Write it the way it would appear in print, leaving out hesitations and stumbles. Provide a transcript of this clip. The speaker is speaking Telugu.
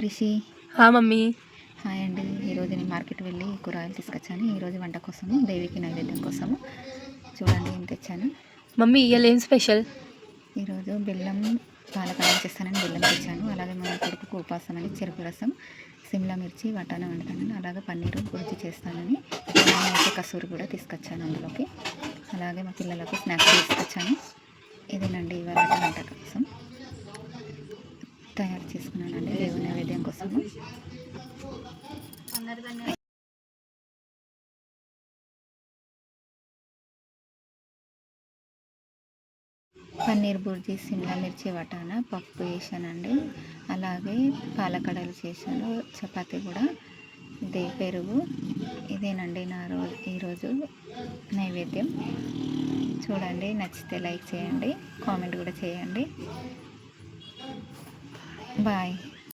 రిషి. మమ్మీ. హాయ్ అండి. ఈరోజు నేను మార్కెట్ వెళ్ళి కూరగాయలు తీసుకొచ్చాను. ఈరోజు వంట కోసము, దేవికి నైవేద్యం కోసము. చూడండి ఏం తెచ్చాను. మమ్మీ ఇవాళ ఏం స్పెషల్? ఈరోజు బెల్లం పాలకాయ చేస్తానని బెల్లం తెచ్చాను. అలాగే మా కొడుకుకు ఉపాసం అని చెరుకు రసం, సిమ్లా మిర్చి వటాన వండుతానని, అలాగే పన్నీరు గురించి చేస్తానని అయితే కసూరి కూడా తీసుకొచ్చాను అందులోకి. అలాగే మా పిల్లలకు స్నాక్స్ తీసుకొచ్చాను. ఇదేనండి ఇవాళ వంట కోసం తయారు చేసుకున్నానండి దేవుని నైవేద్యం కోసము. పన్నీర్ బుర్జీ, సిమ్లా మిర్చి వటానా, పప్పు వేసానండి. అలాగే పాలకడలు చేశాను, చపాతీ కూడా, ఇది పెరుగు. ఇదేనండి ఈరోజు నైవేద్యం. చూడండి, నచ్చితే లైక్ చేయండి, కామెంట్ కూడా చేయండి. బాయ్.